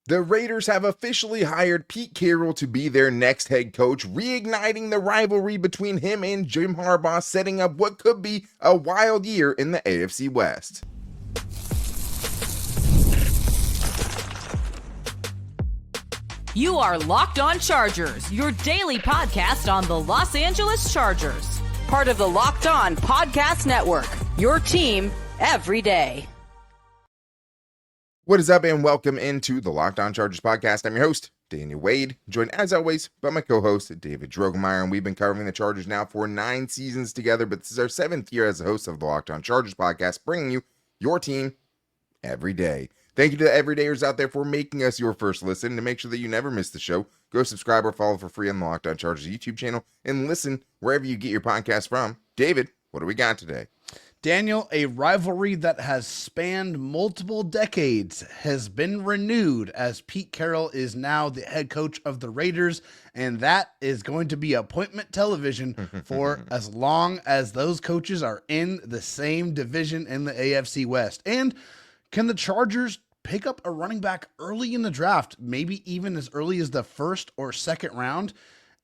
The Raiders have officially hired Pete Carroll to be their next head coach, reigniting the rivalry between him and Jim Harbaugh, setting up what could be a wild year in the AFC West. You are Locked On Chargers, your daily podcast on the Los Angeles Chargers. Part of the Locked On Podcast Network, your team every day. What is up, and welcome into the Locked On Chargers podcast. I'm your host, Daniel Wade, joined as always by my co-host, David Droegemeier, and we've been covering the Chargers now for 9 seasons together, but this is our 7th year as a host of the Locked On Chargers podcast, bringing you your team every day. Thank you to the everydayers out there for making us your first listen. To make sure that you never miss the show, go subscribe or follow for free on the Locked On Chargers YouTube channel and listen wherever you get your podcast from. David, what do we got today? Daniel, a rivalry that has spanned multiple decades has been renewed as Pete Carroll is now the head coach of the Raiders, and that is going to be appointment television for as long as those coaches are in the same division in the AFC West. And can the Chargers pick up a running back early in the draft, maybe even as early as the first or second round?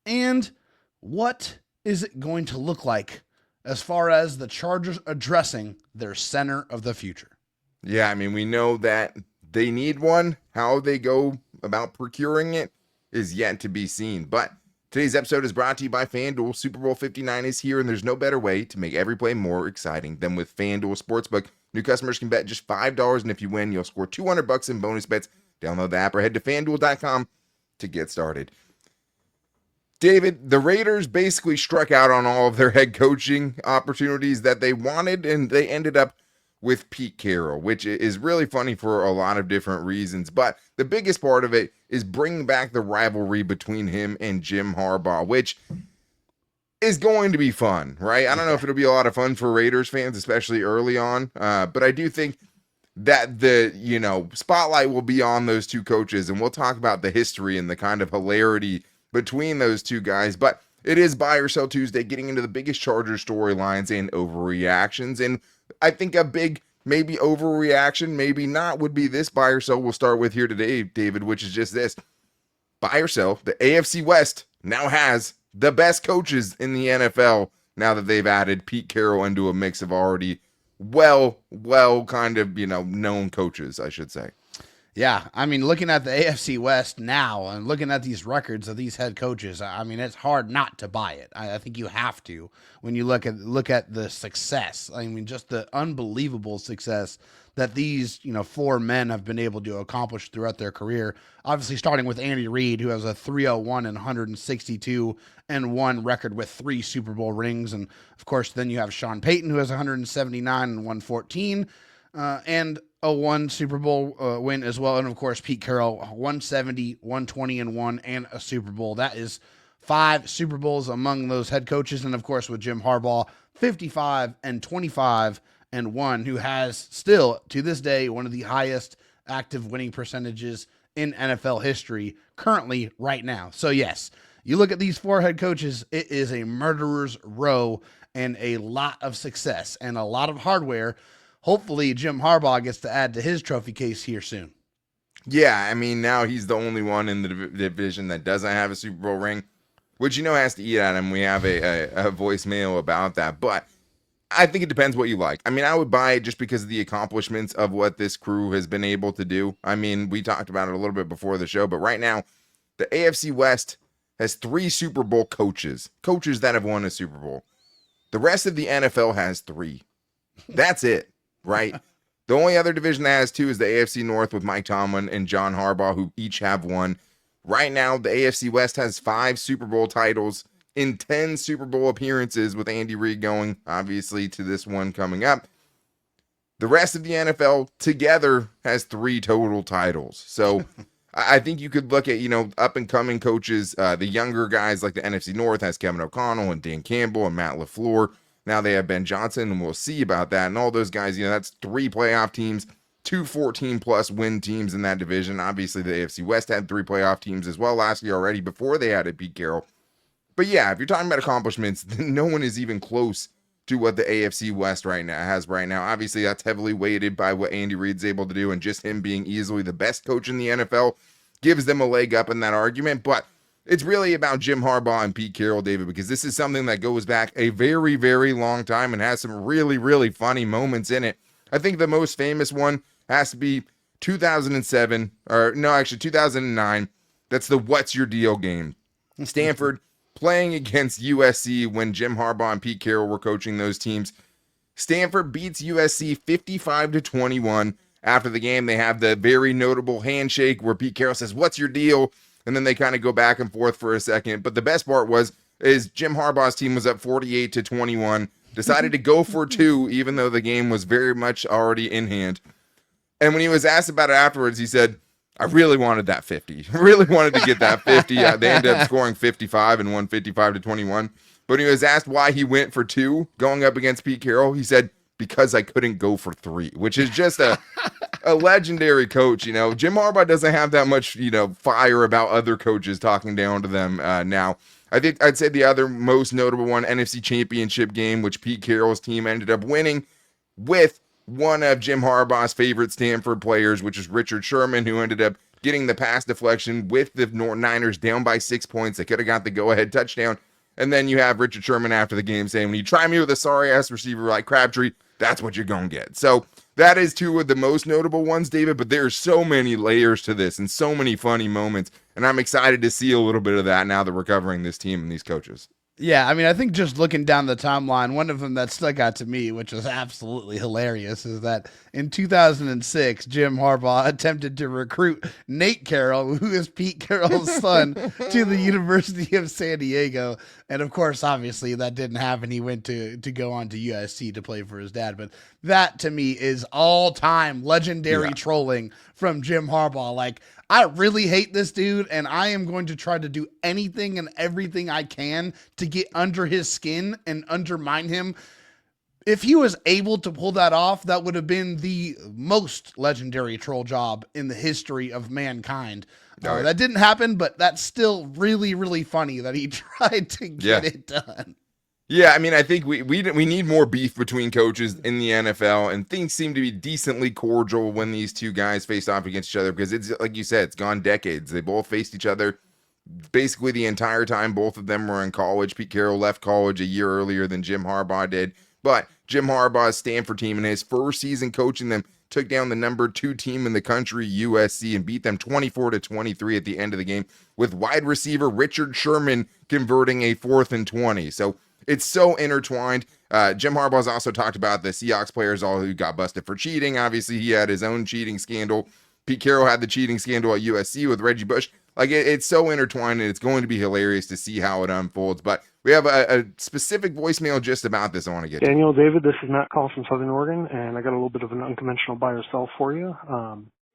And what is it going to look like as far as the Chargers addressing their center of the future? Yeah, I mean, we know that they need one. How they go about procuring it is yet to be seen. But today's episode is brought to you by FanDuel. Super Bowl 59 is here, and there's no better way to make every play more exciting than with FanDuel Sportsbook. New customers can bet just $5, and if you win, you'll score $200 in bonus bets. Download the app or head to FanDuel.com to get started. David, the Raiders basically struck out on all of their head coaching opportunities that they wanted, and they ended up with Pete Carroll, which is really funny for a lot of different reasons. But the biggest part of it is bringing back the rivalry between him and Jim Harbaugh, which is going to be fun, right? I don't know if it'll be a lot of fun for Raiders fans, especially early on, but I do think that the spotlight will be on those two coaches, and we'll talk about the history and the kind of hilarity between those two guys. But it is Buy or Sell Tuesday, getting into the biggest Chargers storylines and overreactions. And I think a big maybe overreaction, maybe not, would be this buy or sell we'll start with here today, David, which is just this. Buy or sell, the AFC West now has the best coaches in the NFL now that they've added Pete Carroll into a mix of already well kind of, known coaches, I should say. Yeah, I mean, looking at the AFC West now and looking at these records of these head coaches, I mean, it's hard not to buy it. I think you have to when you look at the success. I mean, just the unbelievable success that these 4 men have been able to accomplish throughout their career. Obviously, starting with Andy Reid, who has a 301 and 162-1 record with 3 Super Bowl rings, and of course, then you have Sean Payton, who has 179 and 114, and a 1 Super Bowl win as well. And of course, Pete Carroll, 170, 120-1, and a Super Bowl. That is 5 Super Bowls among those head coaches. And of course, with Jim Harbaugh, 55 and 25-1, who has still to this day one of the highest active winning percentages in NFL history currently right now. So yes, you look at these 4 head coaches, it is a murderer's row and a lot of success and a lot of hardware. Hopefully, Jim Harbaugh gets to add to his trophy case here soon. Yeah, I mean, now he's the only one in the division that doesn't have a Super Bowl ring, which has to eat at him. We have a voicemail about that, but I think it depends what you like. I mean, I would buy it just because of the accomplishments of what this crew has been able to do. I mean, we talked about it a little bit before the show, but right now, the AFC West has 3 Super Bowl coaches that have won a Super Bowl. The rest of the NFL has 3. That's it. Right. The only other division that has 2 is the AFC North with Mike Tomlin and John Harbaugh, who each have 1. Right now, the AFC West has 5 Super Bowl titles in 10 Super Bowl appearances, with Andy Reid going, obviously, to this one coming up. The rest of the NFL together has 3 total titles. So I think you could look at, up-and-coming coaches. The younger guys like the NFC North has Kevin O'Connell and Dan Campbell and Matt LaFleur. Now they have Ben Johnson, and we'll see about that. And all those guys, that's 3 playoff teams, 2 14-plus win teams in that division. Obviously, the AFC West had 3 playoff teams as well last year already before they added Pete Carroll. But yeah, if you're talking about accomplishments, then no one is even close to what the AFC West has right now. Obviously, that's heavily weighted by what Andy Reid's able to do, and just him being easily the best coach in the NFL gives them a leg up in that argument. But it's really about Jim Harbaugh and Pete Carroll, David, because this is something that goes back a very, very long time and has some really, really funny moments in it. I think the most famous one has to be 2007, or no, actually 2009. That's the What's Your Deal game. Stanford playing against USC when Jim Harbaugh and Pete Carroll were coaching those teams. Stanford beats USC 55-21. After the game, they have the very notable handshake where Pete Carroll says, "What's your deal?" And then they kind of go back and forth for a second. But the best part is Jim Harbaugh's team was up 48-21, decided to go for two, even though the game was very much already in hand. And when he was asked about it afterwards, he said, "I really wanted that 50. I really wanted to get that 50. They ended up scoring 55 and won 55-21. But when he was asked why he went for two going up against Pete Carroll, he said, "Because I couldn't go for three," which is just a legendary coach. You know, Jim Harbaugh doesn't have that much, fire about other coaches talking down to them now. I think I'd say the other most notable one, NFC Championship game, which Pete Carroll's team ended up winning with one of Jim Harbaugh's favorite Stanford players, which is Richard Sherman, who ended up getting the pass deflection with the Niners down by 6 points. They could have got the go-ahead touchdown. And then you have Richard Sherman after the game saying, "When you try me with a sorry-ass receiver like Crabtree, that's what you're going to get." So that is two of the most notable ones, David, but there's so many layers to this and so many funny moments. And I'm excited to see a little bit of that now that we're covering this team and these coaches. Yeah, I mean, I think just looking down the timeline, one of them that stuck out to me, which was absolutely hilarious, is that in 2006, Jim Harbaugh attempted to recruit Nate Carroll, who is Pete Carroll's son, to the University of San Diego. And of course, obviously, that didn't happen. He went to go on to USC to play for his dad. But that, to me, is all-time legendary trolling from Jim Harbaugh. Like, I really hate this dude, and I am going to try to do anything and everything I can to get under his skin and undermine him. If he was able to pull that off, that would have been the most legendary troll job in the history of mankind. That didn't happen, but that's still really, really funny that he tried to get it done. Yeah, I mean, I think we need more beef between coaches in the NFL, and things seem to be decently cordial when these two guys face off against each other, because it's like you said, it's gone decades. They both faced each other basically the entire time. Both of them were in college. Pete Carroll left college a year earlier than Jim Harbaugh did, but Jim Harbaugh's Stanford team in his first season coaching them took down the number 2 team in the country, USC, and beat them 24-23 at the end of the game, with wide receiver Richard Sherman converting a 4th and 20. So it's so intertwined. Jim Harbaugh's also talked about the Seahawks players all who got busted for cheating. Obviously, he had his own cheating scandal. Pete Carroll had the cheating scandal at USC with Reggie Bush. Like, it's so intertwined, and it's going to be hilarious to see how it unfolds. But we have a specific voicemail just about this I want to get Daniel, David, this is Matt calling from Southern Oregon, and I got a little bit of an unconventional buy or sell for you.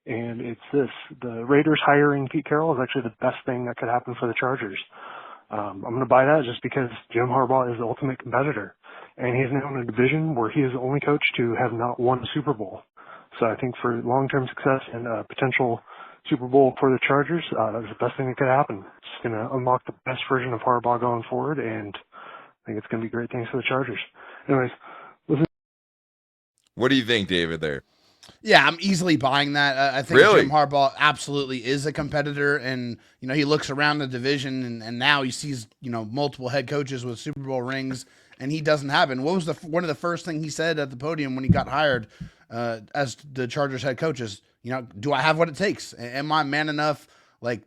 And it's this. The Raiders hiring Pete Carroll is actually the best thing that could happen for the Chargers. I'm going to buy that just because Jim Harbaugh is the ultimate competitor. And he's now in a division where he is the only coach to have not won a Super Bowl. So I think for long-term success and potential Super Bowl for the Chargers, that was the best thing that could happen. It's going to unlock the best version of Harbaugh going forward, and I think it's going to be great things for the Chargers. Anyways, listen. What do you think, David, there? Yeah, I'm easily buying that. I think Jim Harbaugh absolutely is a competitor, and he looks around the division, and now he sees multiple head coaches with Super Bowl rings, and he doesn't have it. And what was one of the first thing he said at the podium when he got hired as the Chargers head coach is, do I have what it takes? Am I man enough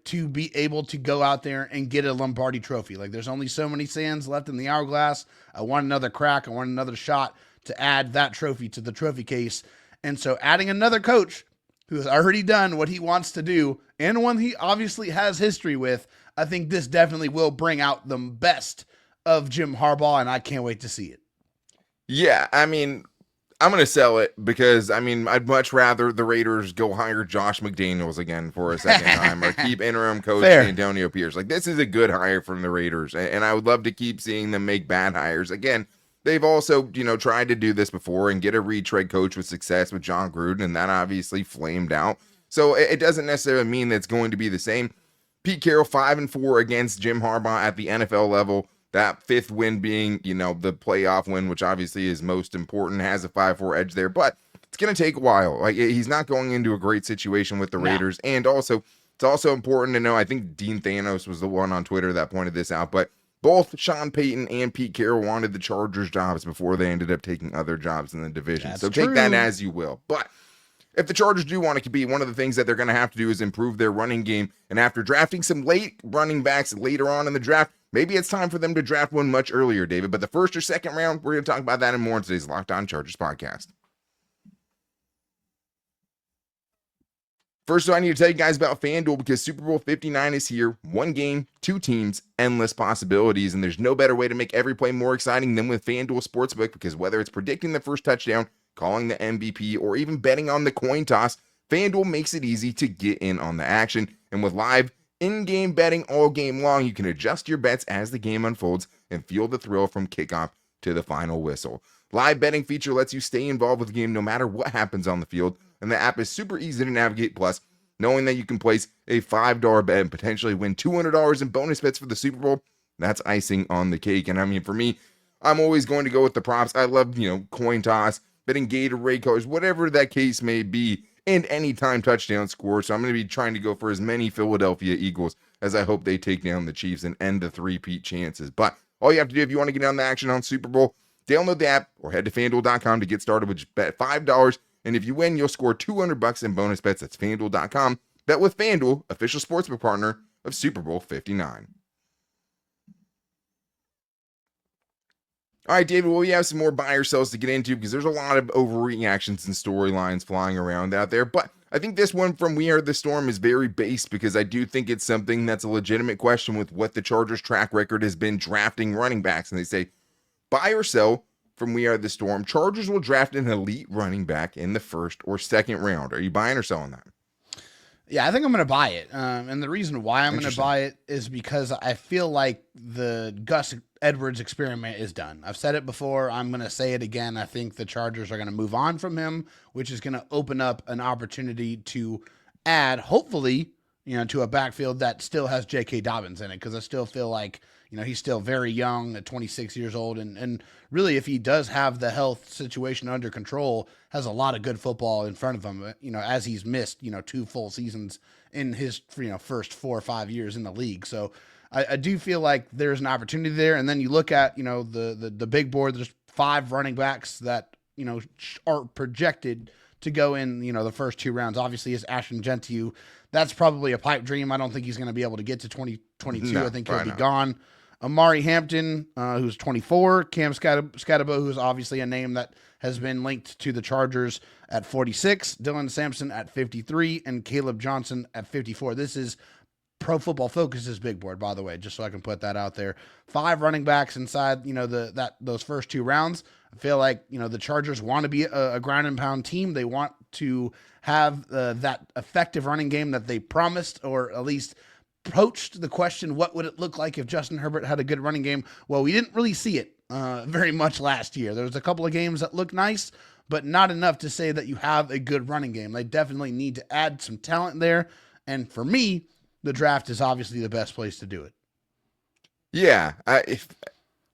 to be able to go out there and get a Lombardi trophy? Like, there's only so many sands left in the hourglass. I want another crack. I want another shot to add that trophy to the trophy case. And so adding another coach who has already done what he wants to do and one he obviously has history with, I think this definitely will bring out the best of Jim Harbaugh, and I can't wait to see it. Yeah, I mean, I'm going to sell it because, I'd much rather the Raiders go hire Josh McDaniels again for a second time or keep interim coach Antonio Pierce. Like, this is a good hire from the Raiders, and I would love to keep seeing them make bad hires. Again, they've also, tried to do this before and get a retread coach with success with John Gruden, and that obviously flamed out. So it doesn't necessarily mean that it's going to be the same. Pete Carroll, 5-4 against Jim Harbaugh at the NFL level. That fifth win being, the playoff win, which obviously is most important, has a 5-4 edge there, but it's going to take a while. Like, he's not going into a great situation with the Raiders. And also, it's also important to know, I think Dean Thanos was the one on Twitter that pointed this out, but both Sean Payton and Pete Carroll wanted the Chargers jobs before they ended up taking other jobs in the division. That's so true. Take that as you will. But if the Chargers do want to compete, one of the things that they're going to have to do is improve their running game. And after drafting some late running backs later on in the draft, maybe it's time for them to draft one much earlier, David. But the first or second round, we're going to talk about that and more in today's Locked On Chargers podcast. First, I need to tell you guys about FanDuel because Super Bowl 59 is here. One game, two teams, endless possibilities. And there's no better way to make every play more exciting than with FanDuel Sportsbook, because whether it's predicting the first touchdown, calling the MVP, or even betting on the coin toss, FanDuel makes it easy to get in on the action. And with live in-game betting all game long, you can adjust your bets as the game unfolds and feel the thrill from kickoff to the final whistle. Live betting feature lets you stay involved with the game no matter what happens on the field, and the app is super easy to navigate. Plus, knowing that you can place a $5 bet and potentially win $200 in bonus bets for the Super Bowl, that's icing on the cake. And I mean, for me, I'm always going to go with the props. I love, coin toss, betting Gatorade colors, whatever that case may be, and anytime touchdown score. So I'm going to be trying to go for as many Philadelphia Eagles as I hope they take down the Chiefs and end the three-peat chances. But all you have to do if you want to get on the action on Super Bowl, download the app or head to FanDuel.com to get started with just bet $5. And if you win, you'll score $200 in bonus bets. That's FanDuel.com. Bet with FanDuel, official sportsbook partner of Super Bowl 59. All right, David, well, we have some more buy or sells to get into because there's a lot of overreactions and storylines flying around out there. But I think this one from We Are the Storm is very base because I do think it's something that's a legitimate question with what the Chargers' track record has been drafting running backs. And they say, buy or sell from We Are the Storm, Chargers will draft an elite running back in the first or second round. Are you buying or selling that? Yeah, I think I'm going to buy it. And the reason why I'm going to buy it is because I feel like the Gus Edwards experiment is done. I've said it before. I'm going to say it again. I think the Chargers are going to move on from him, which is going to open up an opportunity to add, hopefully, to a backfield that still has J.K. Dobbins in it, because I still feel like, he's still very young at 26 years old. And really, if he does have the health situation under control, has a lot of good football in front of him, as he's missed, 2 full seasons in his, first 4 or 5 years in the league. So I do feel like there's an opportunity there. And then you look at, the big board, there's 5 running backs that, are projected to go in, the first 2 rounds. Obviously, is Ashton Jeanty. That's probably a pipe dream. I don't think he's going to be able to get to 2022. No, I think he'll be gone. Omarion Hampton, who's 24, Cam Scatterbo, who's obviously a name that has been linked to the Chargers at 46, Dylan Sampson at 53, and Caleb Johnson at 54. This is Pro Football Focus's big board, by the way, just so I can put that out there. 5 running backs inside, those first 2 rounds. I feel like, the Chargers want to be a ground and pound team. They want to have that effective running game that they promised, or at least approached the question, what would it look like if Justin Herbert had a good running game? Well, we didn't really see it very much last year. There was a couple of games that looked nice, but not enough to say that you have a good running game. They definitely need to add some talent there. And for me, the draft is obviously the best place to do it. Yeah,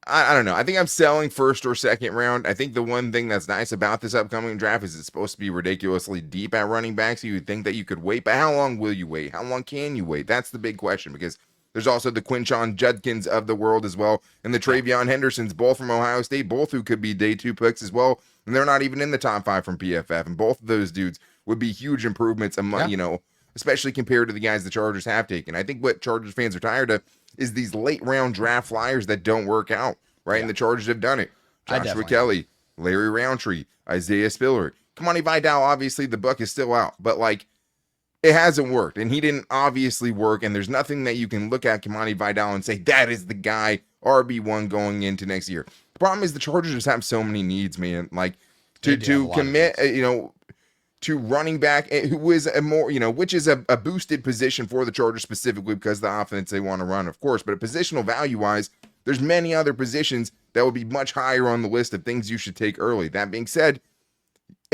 I don't know. I think I'm selling first or second round. I think the one thing that's nice about this upcoming draft is it's supposed to be ridiculously deep at running back, so you would think that you could wait, but how long will you wait? How long can you wait? That's the big question, because there's also the Quinshon Judkins of the world as well, and the Travion Hendersons, both from Ohio State, both who could be day 2 picks as well, and they're not even in the top 5 from PFF, and both of those dudes would be huge improvements, especially compared to the guys the Chargers have taken. I think what Chargers fans are tired of is these late round draft flyers that don't work out, right? Yeah. And the Chargers have done it. Joshua Kelly, Larry Roundtree, Isaiah Spiller. Kamani Vidal, obviously the book is still out, but it hasn't worked, and he didn't obviously work, and there's nothing that you can look at Kamani Vidal and say, that is the guy, RB1 going into next year. The problem is the Chargers just have so many needs, man. To commit, to running back, who is a more, which is a boosted position for the Chargers specifically because of the offense they want to run, of course. But positional value-wise, there's many other positions that would be much higher on the list of things you should take early. That being said,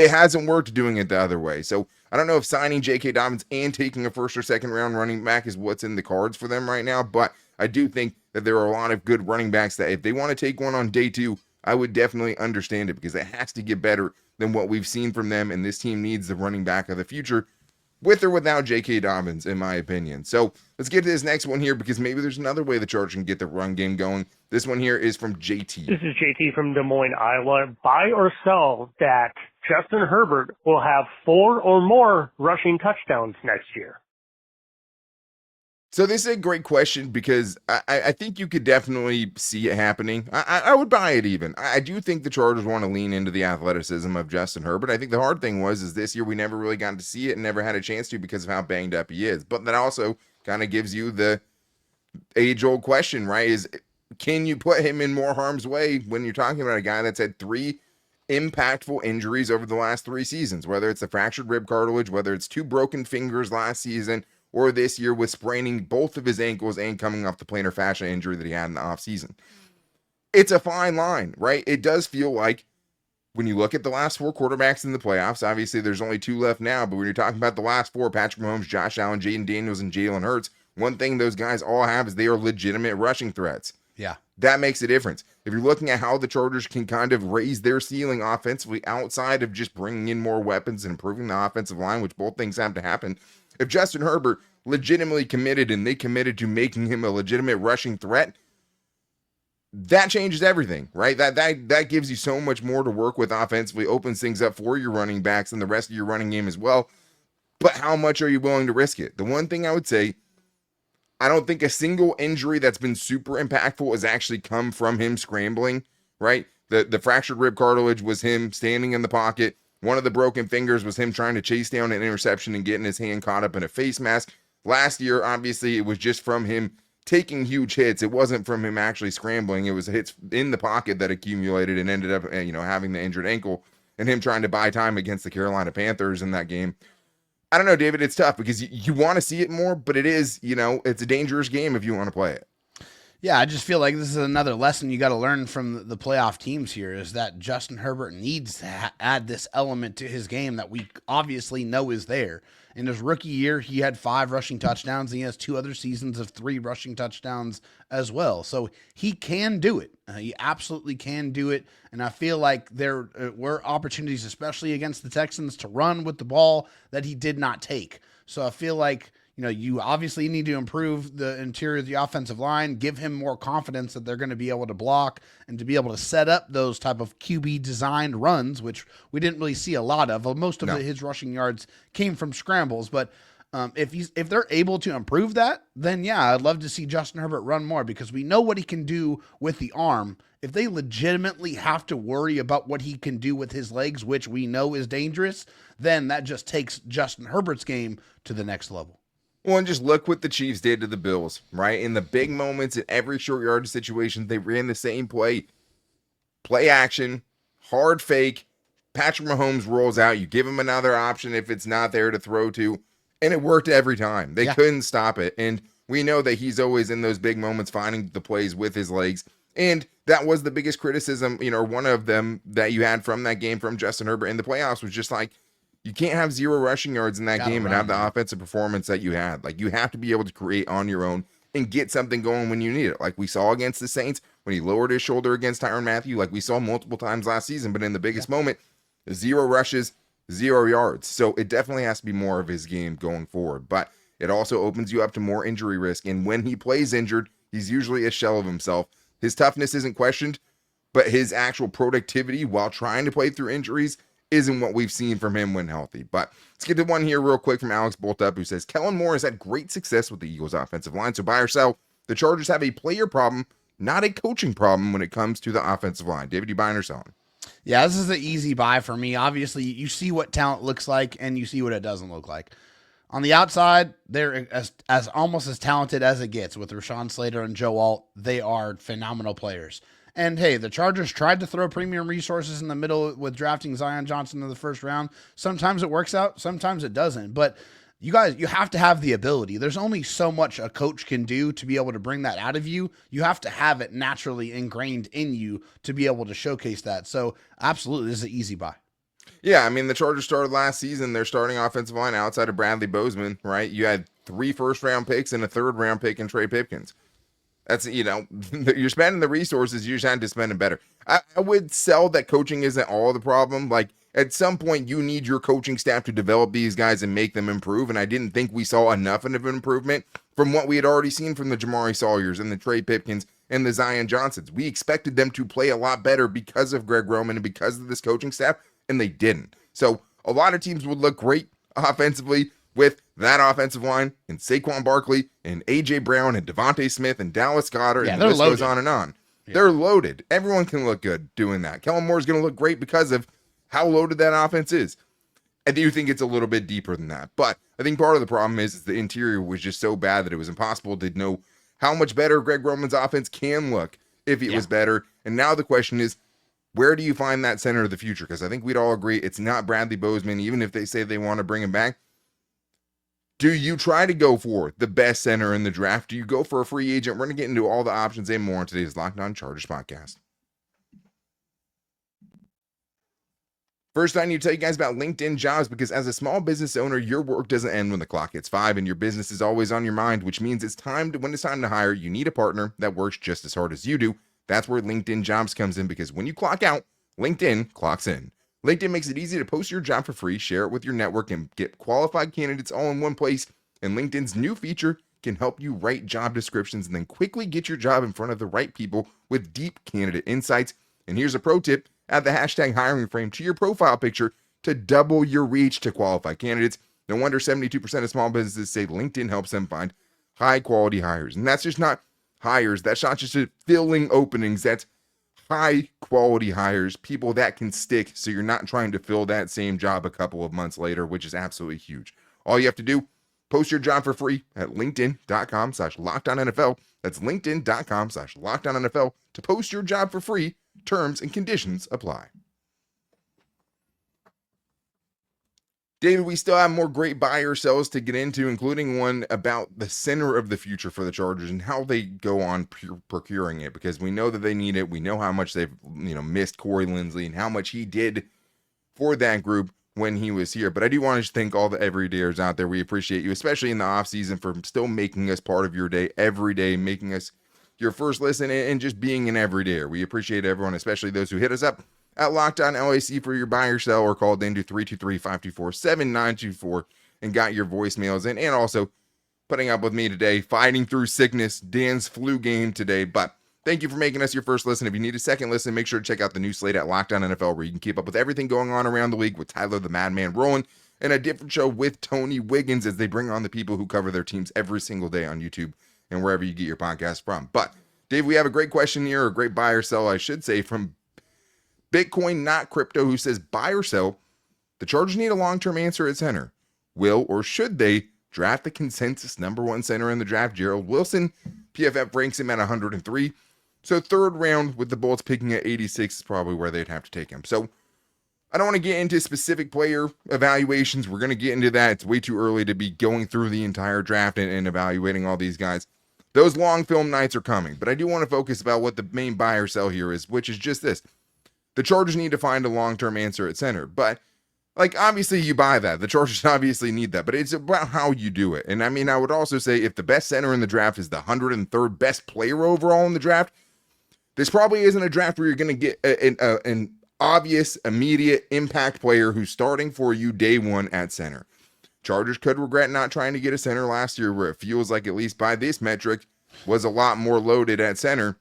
It hasn't worked doing it the other way. So I don't know if signing J.K. Dobbins and taking a first or second round running back is what's in the cards for them right now, but I do think that there are a lot of good running backs that if they want to take one on day 2, I would definitely understand it because it has to get better than what we've seen from them, and this team needs the running back of the future with or without J.K. Dobbins, in my opinion. So let's get to this next one here because maybe there's another way the Chargers can get the run game going. This one here is from JT. This is JT from Des Moines, Iowa. Buy or sell that Justin Herbert will have 4 or more rushing touchdowns next year? So this is a great question because I think you could definitely see it happening. I would buy it even. I do think the Chargers want to lean into the athleticism of Justin Herbert. I think the hard thing is this year we never really got to see it and never had a chance to because of how banged up he is. But that also kind of gives you the age-old question, right? Is can you put him in more harm's way when you're talking about a guy that's had 3 impactful injuries over the last 3 seasons, whether it's the fractured rib cartilage, whether it's 2 broken fingers last season, or this year with spraining both of his ankles and coming off the plantar fascia injury that he had in the offseason. It's a fine line, right? It does feel like when you look at the last 4 quarterbacks in the playoffs, obviously there's only 2 left now, but when you're talking about the last 4, Patrick Mahomes, Josh Allen, Jaden Daniels, and Jalen Hurts, one thing those guys all have is they are legitimate rushing threats. Yeah. That makes a difference. If you're looking at how the Chargers can kind of raise their ceiling offensively outside of just bringing in more weapons and improving the offensive line, which both things have to happen, if Justin Herbert legitimately committed and they committed to making him a legitimate rushing threat, that changes everything, right? That gives you so much more to work with offensively, opens things up for your running backs and the rest of your running game as well. But how much are you willing to risk it? The one thing I would say, I don't think a single injury that's been super impactful has actually come from him scrambling, right? The fractured rib cartilage was him standing in the pocket. One of the broken fingers was him trying to chase down an interception and getting his hand caught up in a face mask. Last year, obviously, it was just from him taking huge hits. It wasn't from him actually scrambling. It was hits in the pocket that accumulated and ended up, having the injured ankle and him trying to buy time against the Carolina Panthers in that game. I don't know, David. It's tough because you want to see it more, but it is, it's a dangerous game if you want to play it. Yeah, I just feel like this is another lesson you got to learn from the playoff teams here is that Justin Herbert needs to add this element to his game that we obviously know is there. In his rookie year, he had 5 rushing touchdowns. And he has 2 other seasons of 3 rushing touchdowns as well. So he can do it. He absolutely can do it. And I feel like there were opportunities, especially against the Texans, to run with the ball that he did not take. So I feel like, you obviously need to improve the interior of the offensive line, give him more confidence that they're going to be able to block and to be able to set up those type of QB designed runs, which we didn't really see a lot of. Most of his rushing yards came from scrambles, but if they're able to improve that, then yeah, I'd love to see Justin Herbert run more because we know what he can do with the arm. If they legitimately have to worry about what he can do with his legs, which we know is dangerous, then that just takes Justin Herbert's game to the next level. Well, and just look what the Chiefs did to the Bills, right? In the big moments, in every short yardage situation, they ran the same play. Play action, hard fake, Patrick Mahomes rolls out. You give him another option if it's not there to throw to, and it worked every time. They couldn't stop it, and we know that he's always in those big moments finding the plays with his legs, and that was the biggest criticism, one of them that you had from that game from Justin Herbert in the playoffs was just like, you can't have 0 rushing yards in that game and have the offensive performance that you had. Like, you have to be able to create on your own and get something going when you need it. Like we saw against the Saints when he lowered his shoulder against Tyrann Mathieu, like we saw multiple times last season, but in the biggest moment, 0 rushes, 0 yards. So it definitely has to be more of his game going forward. But it also opens you up to more injury risk. And when he plays injured, he's usually a shell of himself. His toughness isn't questioned, but his actual productivity while trying to play through injuries isn't what we've seen from him when healthy. But let's get to one here real quick from Alex Boltup, who says, Kellen Moore has had great success with the Eagles offensive line, so buy or sell. The Chargers have a player problem, not a coaching problem when it comes to the offensive line. David, you buying or selling? Yeah, this is an easy buy for me. Obviously, you see what talent looks like, and you see what it doesn't look like. On the outside, they're as almost as talented as it gets with Rashawn Slater and Joe Alt. They are phenomenal players. And hey, the Chargers tried to throw premium resources in the middle with drafting Zion Johnson in the first round. Sometimes it works out, sometimes it doesn't. But you have to have the ability. There's only so much a coach can do to be able to bring that out of you. You have to have it naturally ingrained in you to be able to showcase that. So absolutely, this is an easy buy. Yeah, I mean, the Chargers started last season. Their starting offensive line outside of Bradley Bozeman, right? You had 3 first-round picks and a third-round pick in Trey Pipkins. That's, you're spending the resources. You just had to spend them better. I would sell that coaching isn't all the problem. Like, at some point, you need your coaching staff to develop these guys and make them improve. And I didn't think we saw enough of an improvement from what we had already seen from the Jamari Sawyers and the Trey Pipkins and the Zion Johnsons. We expected them to play a lot better because of Greg Roman and because of this coaching staff, and they didn't. So a lot of teams would look great offensively with that offensive line and Saquon Barkley and A.J. Brown and Devontae Smith and Dallas Goedert, and the list goes on and on. Yeah. They're loaded. Everyone can look good doing that. Kellen Moore's going to look great because of how loaded that offense is. I do think it's a little bit deeper than that. But I think part of the problem is the interior was just so bad that it was impossible to know how much better Greg Roman's offense can look if it was better. And now the question is, where do you find that center of the future? Because I think we'd all agree it's not Bradley Bozeman, even if they say they want to bring him back. Do you try to go for the best center in the draft? Do you go for a free agent? We're going to get into all the options and more on today's Locked On Chargers podcast. First, I need to tell you guys about LinkedIn Jobs, because as a small business owner, your work doesn't end when the clock hits 5 and your business is always on your mind, which means when it's time to hire, you need a partner that works just as hard as you do. That's where LinkedIn Jobs comes in, because when you clock out, LinkedIn clocks in. LinkedIn makes it easy to post your job for free, share it with your network, and get qualified candidates all in one place. And LinkedIn's new feature can help you write job descriptions and then quickly get your job in front of the right people with deep candidate insights. And here's a pro tip. Add the hashtag hiring frame to your profile picture to double your reach to qualified candidates. No wonder 72% of small businesses say LinkedIn helps them find high quality hires. And that's just not hires. That's not just filling openings. That's high quality hires, people that can stick, so you're not trying to fill that same job a couple of months later, which is absolutely huge. All you have to do, post your job for free at linkedin.com/LockedOnNFL. That's linkedin.com/LockedOnNFL to post your job for free. Terms and conditions apply. David, we still have more great buy or sells to get into, including one about the center of the future for the Chargers and how they go on procuring it, because we know that they need it. We know how much they've missed Corey Linsley and how much he did for that group when he was here. But I do want to thank all the everydayers out there. We appreciate you, especially in the off season, for still making us part of your day every day, making us your first listen, and just being an everydayer. We appreciate everyone, especially those who hit us up at Locked On LAC for your buy or sell, or called into 323-524-7924 and got your voicemails in, and also putting up with me today, fighting through sickness, Dan's flu game today. But thank you for making us your first listen. If you need a second listen, make sure to check out the new slate at Locked On NFL, where you can keep up with everything going on around the league with Tyler the Madman Rowland, and a different show with Tony Wiggins as they bring on the people who cover their teams every single day on YouTube and wherever you get your podcast from. But Dave, we have a great question here, or a great buy or sell, I should say, from Bitcoin Not Crypto, who says, buy or sell, the Chargers need a long-term answer at center. Will or should they draft the consensus number 1 center in the draft, Gerald Wilson? PFF ranks him at 103. So third round, with the Bolts picking at 86, is probably where they'd have to take him. So I don't want to get into specific player evaluations. We're going to get into that. It's way too early to be going through the entire draft and evaluating all these guys. Those long film nights are coming, but I do want to focus about what the main buy or sell here is, which is just this. The Chargers need to find a long-term answer at center, but obviously you buy that. The Chargers obviously need that, but it's about how you do it. And I mean, I would also say if the best center in the draft is the 103rd best player overall in the draft, this probably isn't a draft where you're going to get an obvious, immediate impact player who's starting for you day one at center. Chargers could regret not trying to get a center last year, where it feels like, at least by this metric, was a lot more loaded at center.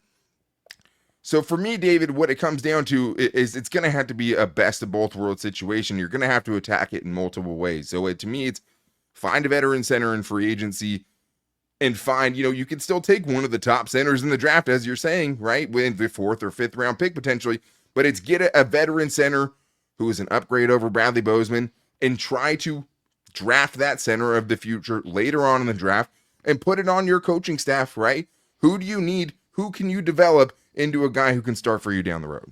So for me, David, what it comes down to is it's going to have to be a best of both worlds situation. You're going to have to attack it in multiple ways. So to me, it's find a veteran center in free agency and find, you can still take one of the top centers in the draft, as you're saying, right? With the 4th or 5th round pick potentially, but it's get a veteran center who is an upgrade over Bradley Bozeman and try to draft that center of the future later on in the draft and put it on your coaching staff, right? Who do you need? Who can you develop into a guy who can start for you down the road?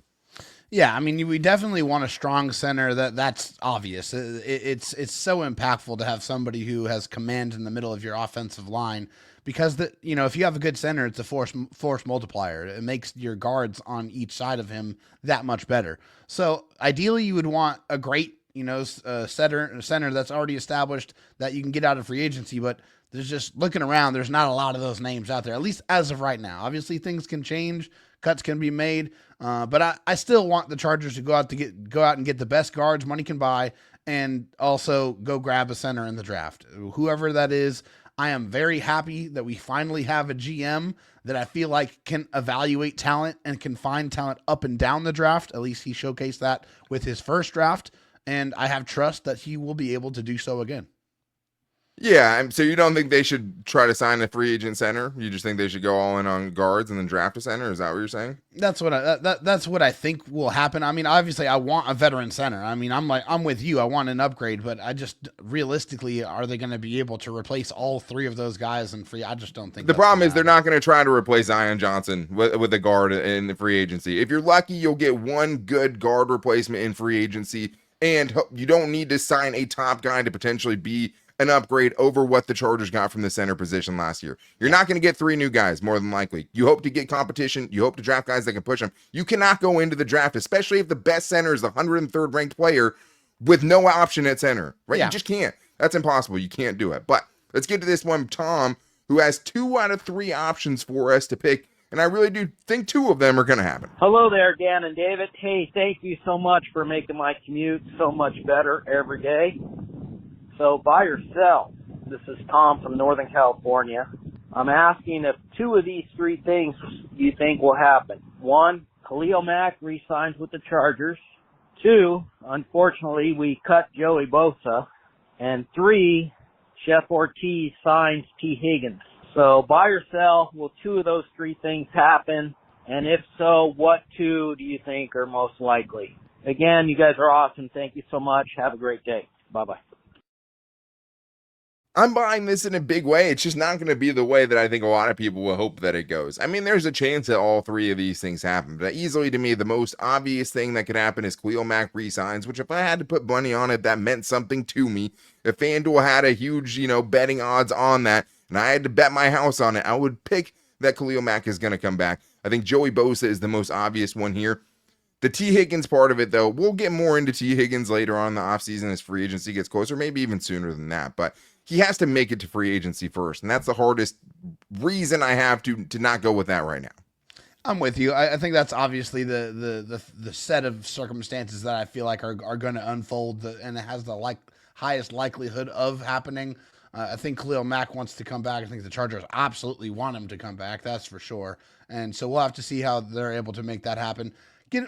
Yeah, I mean, we definitely want a strong center. That's obvious. It's so impactful to have somebody who has command in the middle of your offensive line, because if you have a good center, it's a force multiplier. It makes your guards on each side of him that much better. So ideally, you would want a great center that's already established that you can get out of free agency. But there's just looking around, there's not a lot of those names out there, at least as of right now. Obviously, things can change, cuts can be made, but I still want the Chargers to go out and get the best guards money can buy, and also go grab a center in the draft. Whoever that is, I am very happy that we finally have a GM that I feel like can evaluate talent and can find talent up and down the draft. At least he showcased that with his first draft, and I have trust that he will be able to do so again. Yeah, so you don't think they should try to sign a free agent center? You just think they should go all in on guards and then draft a center? Is that what you're saying? That's what I think will happen. I mean, obviously, I want a veteran center. I mean, I'm with you. I want an upgrade, but I just realistically, are they going to be able to replace all three of those guys in free? I just don't think. The problem is they're not going to try to replace Zion Johnson with a guard in the free agency. If you're lucky, you'll get one good guard replacement in free agency, and you don't need to sign a top guy to potentially be an upgrade over what the Chargers got from the center position last year. You're not going to get three new guys, more than likely. You hope to get competition. You hope to draft guys that can push them. You cannot go into the draft, especially if the best center is the 103rd ranked player, with no option at center, right? Yeah. You just can't. That's impossible. You can't do it. But let's get to this one, Tom, who has 2 out of 3 options for us to pick, and I really do think 2 of them are going to happen. Hello there, Dan and David. Hey, thank you so much for making my commute so much better every day. So buy or sell. This is Tom from Northern California. I'm asking if 2 of these 3 things you think will happen. 1, Khalil Mack re-signs with the Chargers. 2, unfortunately, we cut Joey Bosa. And 3, Chef Ortiz signs T. Higgins. So buy or sell, will 2 of those 3 things happen? And if so, what 2 do you think are most likely? Again, you guys are awesome. Thank you so much. Have a great day. Bye-bye. I'm buying this in a big way. It's just not going to be the way that I think a lot of people will hope that it goes. I mean, there's a chance that all 3 of these things happen, but easily to me, the most obvious thing that could happen is Khalil Mack resigns, which if I had to put money on it, that meant something to me. If FanDuel had a huge, betting odds on that, and I had to bet my house on it, I would pick that Khalil Mack is going to come back. I think Joey Bosa is the most obvious one here. The T. Higgins part of it, though, we'll get more into T. Higgins later on in the offseason as free agency gets closer, maybe even sooner than that, but he has to make it to free agency first, and that's the hardest reason I have to not go with that right now. I'm with you. I think that's obviously the set of circumstances that I feel like are going to unfold, and it has the highest likelihood of happening. I think Khalil Mack wants to come back. I think the Chargers absolutely want him to come back. That's for sure. And so we'll have to see how they're able to make that happen.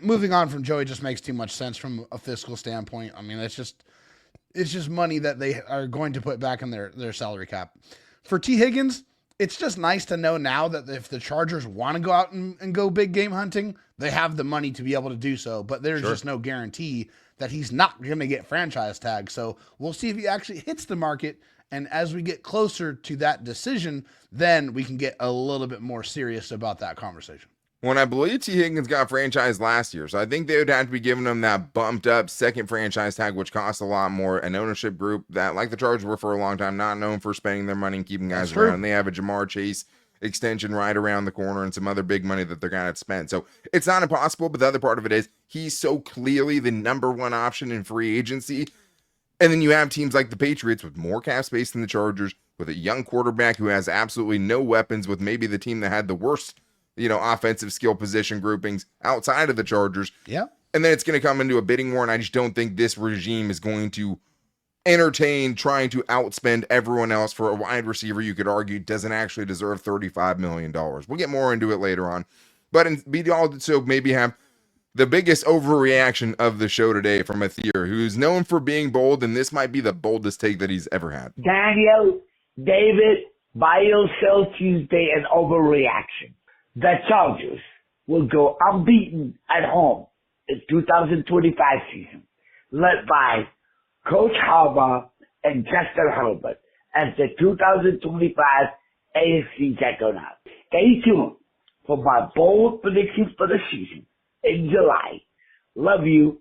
Moving on from Joey just makes too much sense from a fiscal standpoint. I mean, it's just money that they are going to put back in their salary cap. For T. Higgins, it's just nice to know now that if the Chargers want to go out and go big game hunting, they have the money to be able to do so. But there's just no guarantee that he's not going to get franchise tag. So we'll see if he actually hits the market. And as we get closer to that decision, then we can get a little bit more serious about that conversation. When I believe T. Higgins got franchised last year, so I think they would have to be giving him that bumped up second franchise tag, which costs a lot more. An ownership group that, like the Chargers were for a long time, not known for spending their money and keeping guys around. They have a Jamar Chase extension right around the corner and some other big money that they're going to spend. So it's not impossible, but the other part of it is he's so clearly the number 1 option in free agency. And then you have teams like the Patriots with more cap space than the Chargers, with a young quarterback who has absolutely no weapons, with maybe the team that had the worst offensive skill position groupings outside of the Chargers. Yeah. And then it's going to come into a bidding war, and I just don't think this regime is going to entertain trying to outspend everyone else for a wide receiver you could argue doesn't actually deserve $35 million. We'll get more into it later on. But we also maybe have the biggest overreaction of the show today from a Thier, who's known for being bold, and this might be the boldest take that he's ever had. Daniel, David, buy or sell Tuesday an overreaction. The Chargers will go unbeaten at home in 2025 season, led by Coach Harbaugh and Justin Herbert as the 2025 AFC juggernaut. Stay tuned for my bold predictions for the season in July. Love you.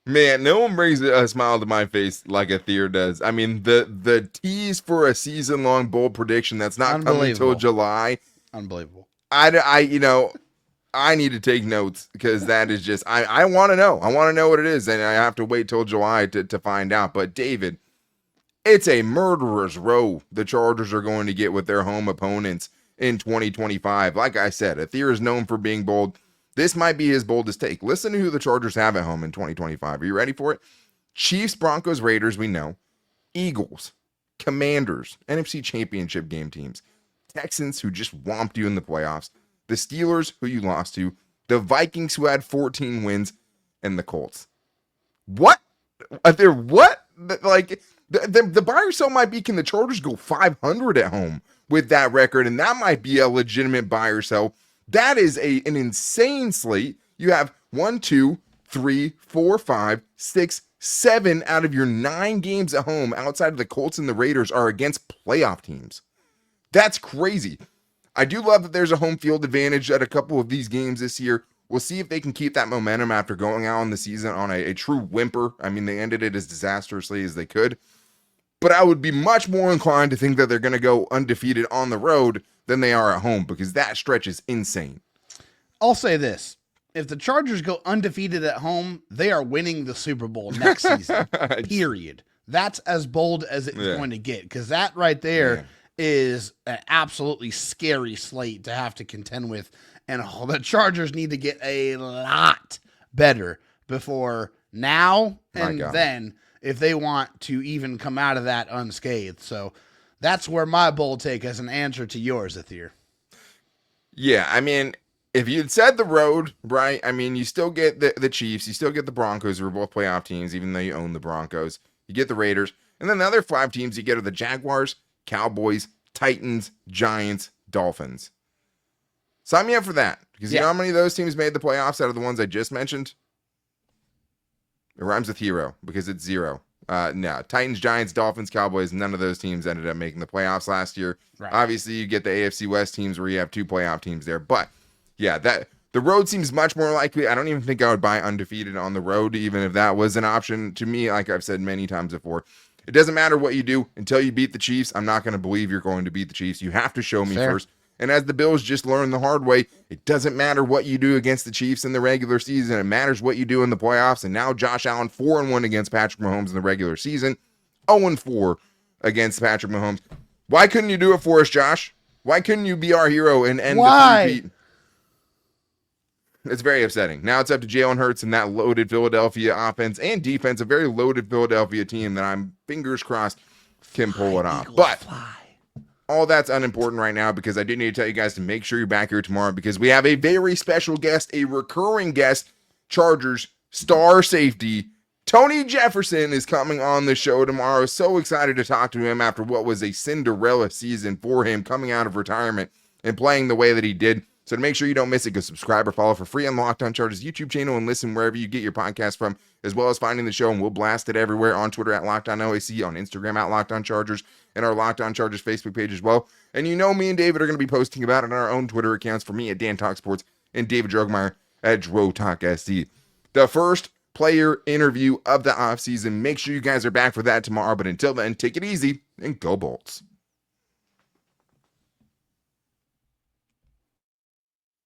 Man, no one brings a smile to my face like a Thier does. I mean, the tease for a season-long bold prediction that's not coming until July. Unbelievable. I need to take notes because that is just, I want to know. I want to know what it is, and I have to wait till July to find out. But David, it's a murderer's row the Chargers are going to get with their home opponents in 2025. Like I said, Athir is known for being bold. This might be his boldest take. Listen to who the Chargers have at home in 2025. Are you ready for it? Chiefs, Broncos, Raiders, we know. Eagles, Commanders, NFC Championship game teams. Texans, who just whomped you in the playoffs. The Steelers, who you lost to. The Vikings, who had 14 wins. And the Colts. What? What? Like, the buy or sell might be, can the Chargers go 500 at home with that record? And that might be a legitimate buy or sell. That is an insane slate. You have 1, 2, 3, 4, 5, 6, 7 out of your 9 games at home outside of the Colts and the Raiders are against playoff teams. That's crazy. I do love that there's a home field advantage at a couple of these games this year. We'll see if they can keep that momentum after going out on the season on a true whimper. I mean, they ended it as disastrously as they could. But I would be much more inclined to think that they're going to go undefeated on the road than they are at home, because that stretch is insane. I'll say this. If the Chargers go undefeated at home, they are winning the Super Bowl next season. Period. That's as bold as it's going to get, because that right there is an absolutely scary slate to have to contend with. And the Chargers need to get a lot better before now and then if they want to even come out of that unscathed. So that's where my bold take as an answer to yours, Athir. Yeah, I mean, if you'd said the road, right, I mean, you still get the Chiefs, you still get the Broncos, who are both playoff teams, even though you own the Broncos. You get the Raiders, and then the other 5 teams you get are the Jaguars, Cowboys, Titans, Giants, Dolphins. Sign me up for that, because you know how many of those teams made the playoffs out of the ones I just mentioned? It rhymes with hero, because it's 0. No, Titans, Giants, Dolphins, Cowboys, none of those teams ended up making the playoffs last year. Right. Obviously, you get the AFC West teams where you have 2 playoff teams there. But, yeah, the road seems much more likely. I don't even think I would buy undefeated on the road, even if that was an option. To me, like I've said many times before, it doesn't matter what you do until you beat the Chiefs. I'm not going to believe you're going to beat the Chiefs. You have to show me first. And as the Bills just learned the hard way, it doesn't matter what you do against the Chiefs in the regular season. It matters what you do in the playoffs. And now Josh Allen 4-1 against Patrick Mahomes in the regular season. 0-4 against Patrick Mahomes. Why couldn't you do it for us, Josh? Why couldn't you be our hero and end the three-peat? It's very upsetting. Now it's up to Jalen Hurts and that loaded Philadelphia offense and defense, a very loaded Philadelphia team that I'm fingers crossed can pull it off. But all that's unimportant right now, because I do need to tell you guys to make sure you're back here tomorrow, because we have a very special guest, a recurring guest. Chargers star safety Tony Jefferson is coming on the show tomorrow. So excited to talk to him after what was a Cinderella season for him, coming out of retirement and playing the way that he did. So to make sure you don't miss it, go subscribe or follow for free on Locked On Chargers YouTube channel and listen wherever you get your podcast from, as well as finding the show, and we'll blast it everywhere on Twitter at Locked On OAC, on Instagram at Locked On Chargers, and our Locked On Chargers Facebook page as well. And you know me and David are going to be posting about it on our own Twitter accounts, for me at Dan Talk Sports and David Droegemeier at Dro Talk SC. The first player interview of the offseason. Make sure you guys are back for that tomorrow. But until then, take it easy and go Bolts.